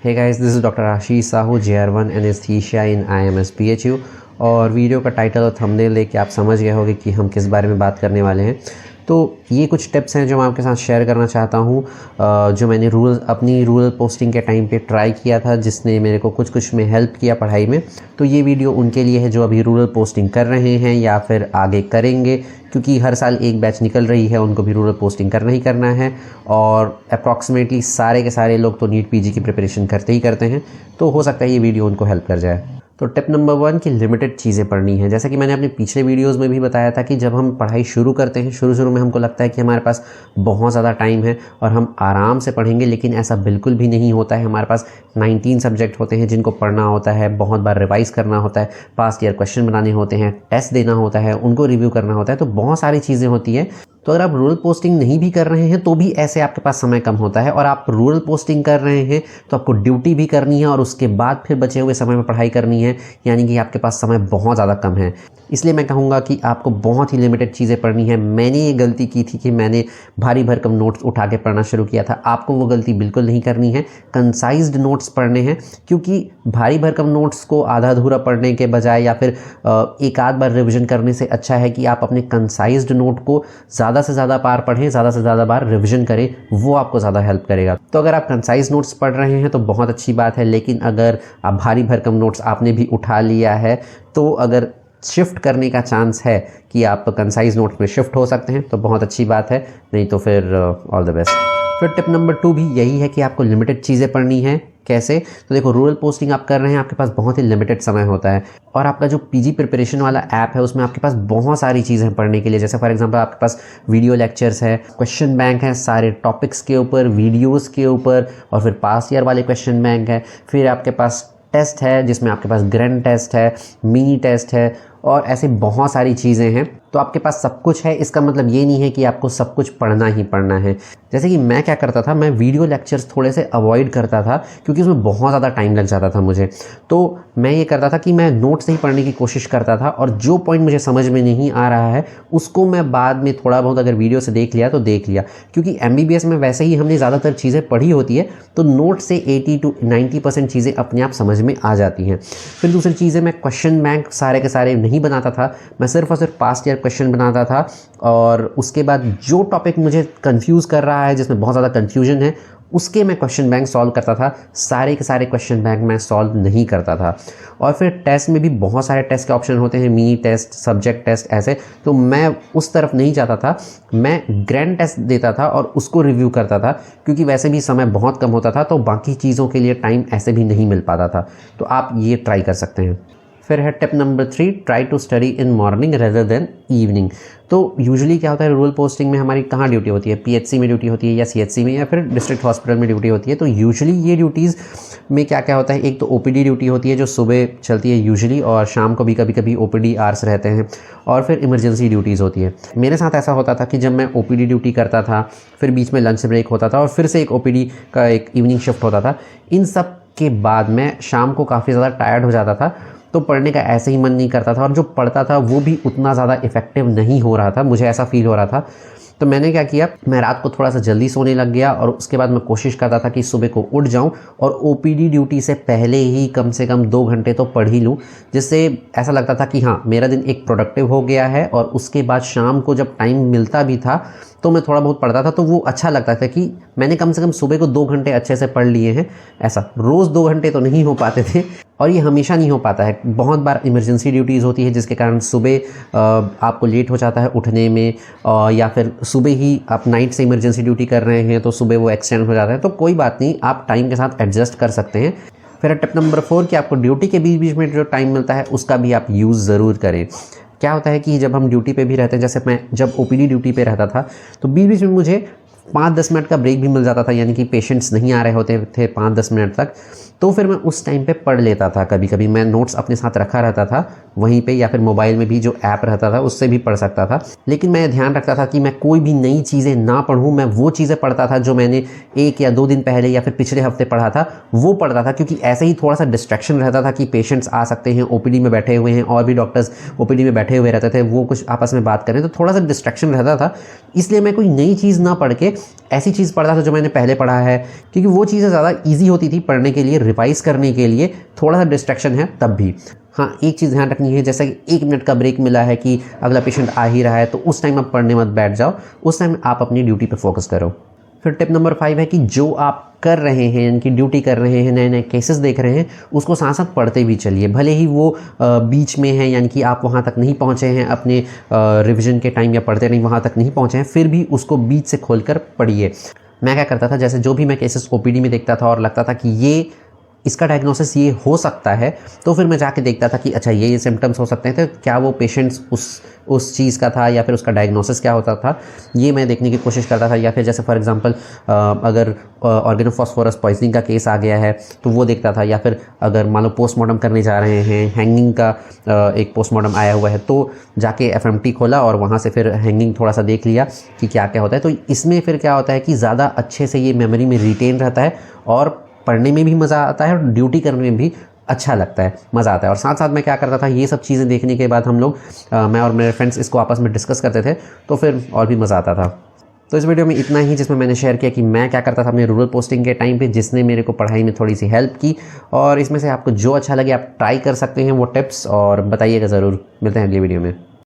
Hey guys, this is doctor Ashish Sahu, JR1 anaesthesia in IMS PHU। और video का title और thumbnail देख के आप समझ गए होंगे कि हम किस बारे में बात करने वाले हैं। तो ये कुछ टिप्स हैं जो मैं आपके साथ शेयर करना चाहता हूँ, जो मैंने अपनी रूरल पोस्टिंग के टाइम पे ट्राई किया था, जिसने मेरे को कुछ में हेल्प किया पढ़ाई में। तो ये वीडियो उनके लिए है जो अभी रूरल पोस्टिंग कर रहे हैं या फिर आगे करेंगे, क्योंकि हर साल एक बैच निकल रही है, उनको भी रूरल पोस्टिंग करना ही करना है। और अप्रॉक्सीमेटली सारे के सारे लोग तो नीट PG की प्रिपरेशन करते ही करते हैं, तो हो सकता है ये वीडियो उनको हेल्प कर जाए। तो टिप नंबर 1 कि लिमिटेड चीज़ें पढ़नी है। जैसा कि मैंने अपने पिछले वीडियोस में भी बताया था कि जब हम पढ़ाई शुरू करते हैं, शुरू में हमको लगता है कि हमारे पास बहुत ज़्यादा टाइम है और हम आराम से पढ़ेंगे, लेकिन ऐसा बिल्कुल भी नहीं होता है। हमारे पास 19 सब्जेक्ट होते हैं जिनको पढ़ना होता है, बहुत बार रिवाइज़ करना होता है, पास्ट ईयर क्वेश्चन बनाने होते हैं, टेस्ट देना होता है, उनको रिव्यू करना होता है। तो बहुत सारी चीज़ें होती हैं। तो अगर आप रूरल पोस्टिंग नहीं भी कर रहे हैं तो भी ऐसे आपके पास समय कम होता है, और आप रूरल पोस्टिंग कर रहे हैं तो आपको ड्यूटी भी करनी है और उसके बाद फिर बचे हुए समय में पढ़ाई करनी है, यानी कि आपके पास समय बहुत ज़्यादा कम है। इसलिए मैं कहूँगा कि आपको बहुत ही लिमिटेड चीज़ें पढ़नी है। मैंने ये गलती की थी कि मैंने भारी भरकम नोट्स उठा के पढ़ना शुरू किया था। आपको वो गलती बिल्कुल नहीं करनी है। कंसाइज्ड नोट्स पढ़ने हैं, क्योंकि भारी भरकम नोट्स को आधा अधूरा पढ़ने के बजाय या फिर एक आध बार रिविज़न करने से अच्छा है कि आप अपने कंसाइज्ड नोट को ज़्यादा से ज़्यादा बार पढ़ें, ज़्यादा से ज़्यादा बार रिवीजन करें, वो आपको ज़्यादा हेल्प करेगा। तो अगर आप कंसाइज नोट्स पढ़ रहे हैं तो बहुत अच्छी बात है, लेकिन अगर आप भारी भरकम नोट्स आपने भी उठा लिया है तो अगर शिफ्ट करने का चांस है कि आप कंसाइज नोट्स में शिफ्ट हो सकते हैं तो बहुत अच्छी बात है, नहीं तो फिर ऑल द बेस्ट। फिर टिप नंबर 2 भी यही है कि आपको लिमिटेड चीज़ें पढ़नी है। कैसे? तो देखो, रूरल पोस्टिंग आप कर रहे हैं, आपके पास बहुत ही लिमिटेड समय होता है, और आपका जो PG प्रिपरेशन वाला ऐप है उसमें आपके पास बहुत सारी चीज़ें हैं पढ़ने के लिए। जैसे फॉर एग्जांपल आपके पास वीडियो लेक्चर्स है, क्वेश्चन बैंक है, सारे टॉपिक्स के ऊपर, वीडियोस के ऊपर, और फिर पास ईयर वाले क्वेश्चन बैंक है। फिर आपके पास टेस्ट है जिसमें आपके पास ग्रैंड टेस्ट है, मिनी टेस्ट है, और ऐसे बहुत सारी चीज़ें हैं। तो आपके पास सब कुछ है, इसका मतलब ये नहीं है कि आपको सब कुछ पढ़ना ही पढ़ना है। जैसे कि मैं क्या करता था, मैं वीडियो लेक्चर्स थोड़े से अवॉइड करता था क्योंकि उसमें बहुत ज़्यादा टाइम लग जाता था मुझे। तो मैं ये करता था कि मैं नोट से ही पढ़ने की कोशिश करता था, और जो पॉइंट मुझे समझ में नहीं आ रहा है उसको मैं बाद में थोड़ा बहुत अगर वीडियो से देख लिया तो देख लिया, क्योंकि MBBS में वैसे ही हमने ज़्यादातर चीज़ें पढ़ी होती है, तो नोट से 80 to 90% चीज़ें अपने आप समझ में आ जाती हैं। फिर दूसरी चीज़ें, मैं क्वेश्चन बैंक सारे के सारे नहीं बनाता था, मैं सिर्फ और सिर्फ पास्ट ईयर क्वेश्चन बनाता था, और उसके बाद जो टॉपिक मुझे कंफ्यूज कर रहा है, जिसमें बहुत ज़्यादा कंफ्यूजन है, उसके मैं क्वेश्चन बैंक सॉल्व करता था। सारे के सारे क्वेश्चन बैंक मैं सॉल्व नहीं करता था। और फिर टेस्ट में भी बहुत सारे टेस्ट के ऑप्शन होते हैं, मिनी टेस्ट, सब्जेक्ट टेस्ट, ऐसे। तो मैं उस तरफ नहीं जाता था, मैं ग्रैंड टेस्ट देता था और उसको रिव्यू करता था, क्योंकि वैसे भी समय बहुत कम होता था, तो बाकी चीज़ों के लिए टाइम ऐसे भी नहीं मिल पाता था। तो आप ये ट्राई कर सकते हैं। फिर है tip number 3, try to study in morning rather than evening. तो यूजुअली क्या होता है, रूरल पोस्टिंग में हमारी कहाँ ड्यूटी होती है? PHC में ड्यूटी होती है, या CHC में, या फिर डिस्ट्रिक्ट हॉस्पिटल में ड्यूटी होती है। तो यूजुअली ये ड्यूटीज़ में क्या क्या होता है, एक तो OPD ड्यूटी होती है जो सुबह चलती है यूजुअली, और शाम को भी कभी कभी OPD आवर्स रहते हैं, और फिर इमरजेंसी ड्यूटीज़ होती है। मेरे साथ ऐसा होता था कि जब मैं OPD ड्यूटी करता था, फिर बीच में लंच ब्रेक होता था, और फिर से एक OPD का एक इवनिंग शिफ्ट होता था। इन सब के बाद मैं शाम को काफ़ी ज़्यादा टायर्ड हो जाता था, तो पढ़ने का ऐसे ही मन नहीं करता था, और जो पढ़ता था वो भी उतना ज़्यादा इफेक्टिव नहीं हो रहा था, मुझे ऐसा फील हो रहा था। तो मैंने क्या किया, मैं रात को थोड़ा सा जल्दी सोने लग गया, और उसके बाद मैं कोशिश करता था कि सुबह को उठ जाऊं और OPD ड्यूटी से पहले ही कम से कम 2 घंटे तो पढ़ ही लूं, जिससे ऐसा लगता था कि हाँ, मेरा दिन एक प्रोडक्टिव हो गया है। और उसके बाद शाम को जब टाइम मिलता भी था तो मैं थोड़ा बहुत पढ़ता था, तो वो अच्छा लगता था कि मैंने कम से कम सुबह को 2 घंटे अच्छे से पढ़ लिए हैं। ऐसा रोज़ 2 घंटे तो नहीं हो पाते थे, और ये हमेशा नहीं हो पाता है। बहुत बार इमरजेंसी ड्यूटीज़ होती है जिसके कारण सुबह आपको लेट हो जाता है उठने में, या फिर सुबह ही आप नाइट से इमरजेंसी ड्यूटी कर रहे हैं तो सुबह वो एक्सटेंड हो जाता है। तो कोई बात नहीं, आप टाइम के साथ एडजस्ट कर सकते हैं। फिर टिप नंबर 4 कि आपको ड्यूटी के बीच बीच में जो टाइम मिलता है उसका भी आप यूज़ ज़रूर करें। क्या होता है कि जब हम ड्यूटी पे भी रहते हैं, जैसे मैं जब OPD ड्यूटी पे रहता था तो बीच बीच में मुझे 5-10 मिनट का ब्रेक भी मिल जाता था, यानी कि पेशेंट्स नहीं आ रहे होते थे 5-10 मिनट तक, तो फिर मैं उस टाइम पे पढ़ लेता था। कभी कभी मैं नोट्स अपने साथ रखा रहता था वहीं पे, या फिर मोबाइल में भी जो ऐप रहता था उससे भी पढ़ सकता था। लेकिन मैं ध्यान रखता था कि मैं कोई भी नई चीज़ें ना पढ़ूँ, मैं वो चीज़ें पढ़ता था जो मैंने 1 या 2 दिन पहले या फिर पिछले हफ्ते पढ़ा था, वो पढ़ता था, क्योंकि ऐसे ही थोड़ा सा डिस्ट्रैक्शन रहता था कि पेशेंट्स आ सकते हैं, OPD में बैठे हुए हैं, और भी डॉक्टर्स OPD में बैठे हुए रहते थे, वो कुछ आपस में बात करें, तो थोड़ा सा डिस्ट्रैक्शन रहता था। इसलिए मैं कोई नई चीज़ ना पढ़ के ऐसी चीज़ पढ़ता था जो मैंने पहले पढ़ा है, क्योंकि वो चीज़ें ज़्यादा ईजी होती थी पढ़ने के लिए, रिवाइज़ करने के लिए। थोड़ा सा डिस्ट्रैक्शन है तब भी। हाँ, एक चीज़ ध्यान रखनी है, जैसा कि 1 मिनट का ब्रेक मिला है कि अगला पेशेंट आ ही रहा है, तो उस टाइम आप पढ़ने मत बैठ जाओ, उस टाइम आप अपनी ड्यूटी पे फोकस करो। फिर टिप नंबर 5 है कि जो आप कर रहे हैं, यानी कि ड्यूटी कर रहे हैं, नए नए केसेस देख रहे हैं, उसको साथ साथ पढ़ते भी चलिए। भले ही वो बीच में है, यानी कि आप वहाँ तक नहीं पहुँचे हैं अपने रिवीजन के टाइम, या पढ़ते नहीं वहाँ तक नहीं पहुँचे हैं, फिर भी उसको बीच से खोलकर पढ़िए। मैं क्या करता था, जैसे जो भी मैं केसेस ओपीडी में देखता था और लगता था कि ये इसका डायग्नोसिस ये हो सकता है, तो फिर मैं जाके देखता था कि अच्छा ये सिम्टम्स हो सकते हैं, तो क्या वो पेशेंट्स उस चीज़ का था, या फिर उसका डायग्नोसिस क्या होता था, ये मैं देखने की कोशिश करता था। या फिर जैसे फॉर एग्जांपल अगर ऑर्गेनोफॉस्फोरस पॉइजनिंग का केस आ गया है तो वो देखता था, या फिर अगर मान लो पोस्टमार्टम करने जा रहे हैं, हैंगिंग का एक पोस्टमार्टम आया हुआ है, तो जाके एफएमटी खोला और वहाँ से फिर हैंगिंग थोड़ा सा देख लिया कि क्या क्या होता है। तो इसमें फिर क्या होता है कि ज़्यादा अच्छे से ये मेमोरी में रिटेन रहता है, और पढ़ने में भी मज़ा आता है और ड्यूटी करने में भी अच्छा लगता है, मज़ा आता है। और साथ साथ मैं क्या करता था, ये सब चीज़ें देखने के बाद हम लोग मैं और मेरे फ्रेंड्स इसको आपस में डिस्कस करते थे, तो फिर और भी मज़ा आता था। तो इस वीडियो में इतना ही, जिसमें मैंने शेयर किया कि मैं क्या करता था अपने रूरल पोस्टिंग के टाइम पे, जिसने मेरे को पढ़ाई में थोड़ी सी हेल्प की। और इसमें से आपको जो अच्छा लगे आप ट्राई कर सकते हैं वो टिप्स, और बताइएगा ज़रूर। मिलते हैं अगली वीडियो में।